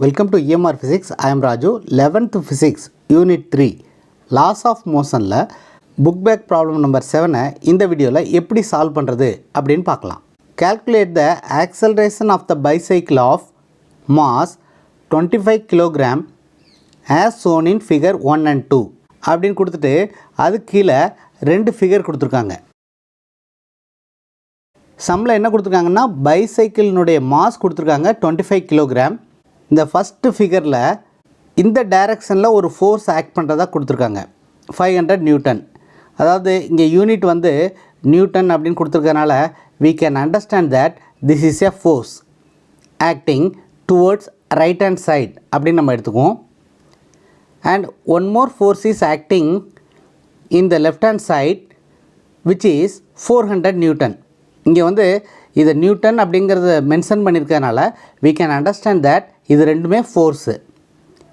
Welcome to EMR Physics. I am Raju. 11th Physics Unit 3 Laws of Motion la book back problem number 7 இந்த வீடியோல எப்படி solve பண்றது அப்படினு பார்க்கலாம். Calculate the acceleration of the bicycle of mass 25 kg as shown in figure 1 and 2 அப்படினு கொடுத்துட்டு அது கீழ ரெண்டு ஃபிகர் கொடுத்திருக்காங்க. சம்ல என்ன கொடுத்திருக்காங்கன்னா பைசைக்கிளினுடைய மாஸ் கொடுத்திருக்காங்க 25 kg. இந்த ஃபர்ஸ்ட் ஃபிகரில் இந்த டைரக்ஷனில் ஒரு ஃபோர்ஸ் ஆக்ட் பண்ணுறதா கொடுத்துருக்காங்க 500 நியூட்டன். அதாவது இங்கே யூனிட் வந்து நியூட்டன் அப்படின்னு கொடுத்துருக்கனால we can understand that this is a force acting towards right hand side அப்படின்னு நம்ம எடுத்துக்குவோம். And one more force is acting in the left hand side which is 400 Newton. இங்கே வந்து இது நியூட்டன் அப்படிங்கிறத mention பண்ணியிருக்கனால we can understand that இது ரெண்டுமே force.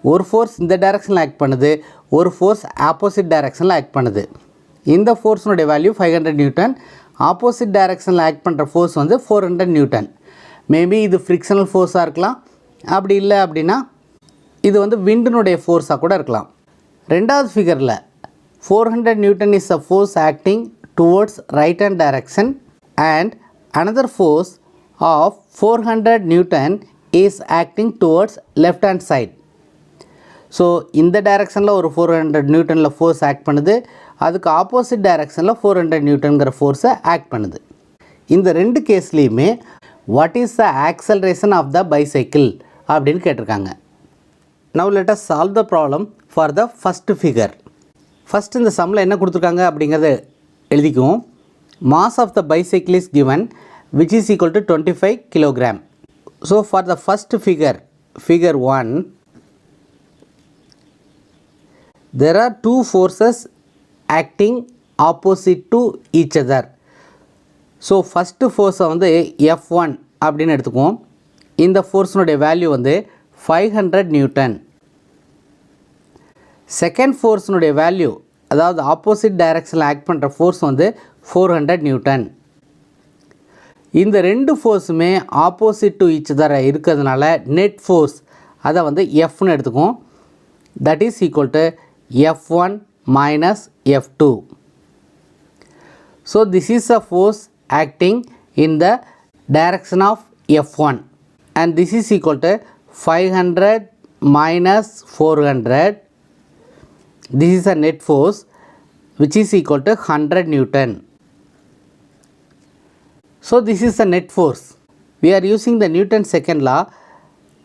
ஒரு ஃபோர்ஸ் இந்த டைரக்ஷனில் ஆக்ட் பண்ணுது, ஒரு ஃபோர்ஸ் ஆப்போசிட் டைரக்ஷனில் ஆக்ட் பண்ணுது. இந்த ஃபோர்ஸினுடைய வேல்யூ 500 நியூட்டன், ஆப்போசிட் டைரக்ஷனில் ஆக்ட் பண்ணுற ஃபோர்ஸ் வந்து 400 நியூட்டன். மேபி இது ஃப்ரிக்ஷனல் ஃபோர்ஸாக இருக்கலாம், அப்படி இல்லை அப்படின்னா இது வந்து விண்டினுடைய ஃபோர்ஸாக கூட இருக்கலாம். ரெண்டாவது ஃபிகரில் 400 Newton is a force acting towards right hand direction and another force of 400 Newton is acting towards left hand side. So இந்த டைரக்ஷனில் ஒரு 400 நியூட்டனில் ஃபோர்ஸ் ஆக்ட் பண்ணுது, அதுக்கு ஆப்போசிட் டைரக்ஷனில் 400 நியூட்டன்கிற ஃபோர்ஸை ஆக்ட் பண்ணுது. இந்த ரெண்டு கேஸ்லேயுமே what is the acceleration of the bicycle அப்படின்னு கேட்டிருக்காங்க. Now let us solve the problem for the first figure. First இந்த சம்மில் என்ன கொடுத்துருக்காங்க அப்படிங்கிறத எழுதிக்குவோம். Mass of the bicycle is given which is equal to 25 kg. So for the first figure, figure 1, there are two forces acting opposite to each other. So first force வந்து F1 அப்படின்னு எடுத்துக்குவோம். இந்த ஃபோர்ஸினுடைய value வந்து 500 newton. Second ஃபோர்ஸினுடைய value, அதாவது opposite டைரக்ஷனில் act பண்ணுற force வந்து 400 நியூட்டன். இந்த ரெண்டு ஃபோர்ஸுமே ஆப்போசிட் டு ஈச் அதர் இருக்கிறதுனால நெட் ஃபோர்ஸ் அதை வந்து எஃப்னு எடுத்துக்குவோம். That is equal to F1 minus F2. So this is a force acting in the direction of F1 and this is equal to 500 minus 400. This is a net force which is equal to 100 Newton. So this is the net force. We are using the Newton's second law.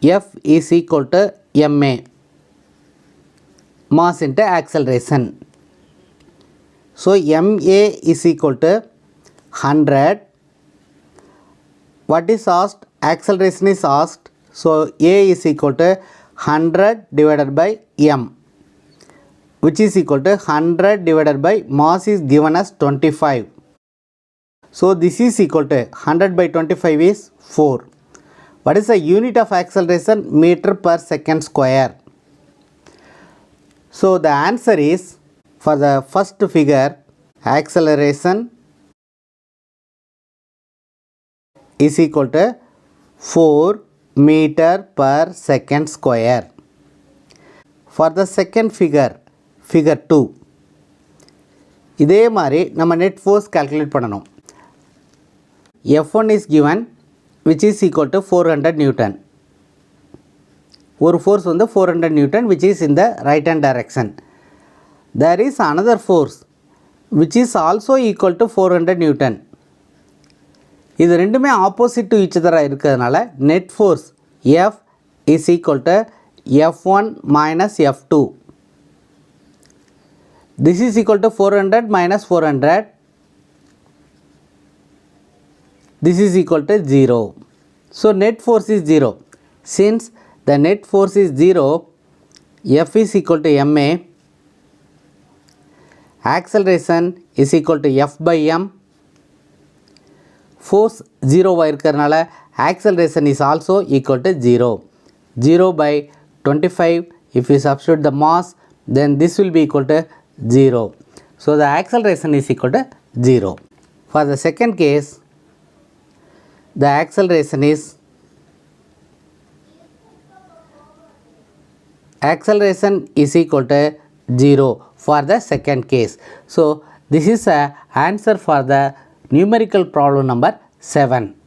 F is equal to ma, mass into acceleration. So ma is equal to 100. What is asked? Acceleration is asked. So a is equal to 100 divided by m, which is equal to 100 divided by mass is given as 25. So this is equal to 100 by 25 is 4. What is the unit of acceleration? Meter per second square. So the answer is, for the first figure, acceleration is equal to 4 meter per second square. For the second figure, figure 2, இதே மாதிரி நம்ம net force calculate பண்ணணும். F1 is given which is equal to 400 Newton. ஒரு force வந்து 400 Newton which is in the right hand direction. There is another force which is also equal to 400 Newton. இது ரெண்டுமே opposite to each அதராக இருக்கிறதுனால net force F is equal to F1 minus F2. This is equal to 400 minus 400. This is equal to 0. So net force is 0. Since the net force is 0, F is equal to ma. Acceleration is equal to F by m. Force 0 இருக்கிறதுனால acceleration is also equal to 0. 0 by 25. If you substitute the mass, then this will be equal to 0. So the acceleration is equal to 0. For the second case, the acceleration is acceleration is equal to 0 for the second case. So this is a answer for the numerical problem number 7.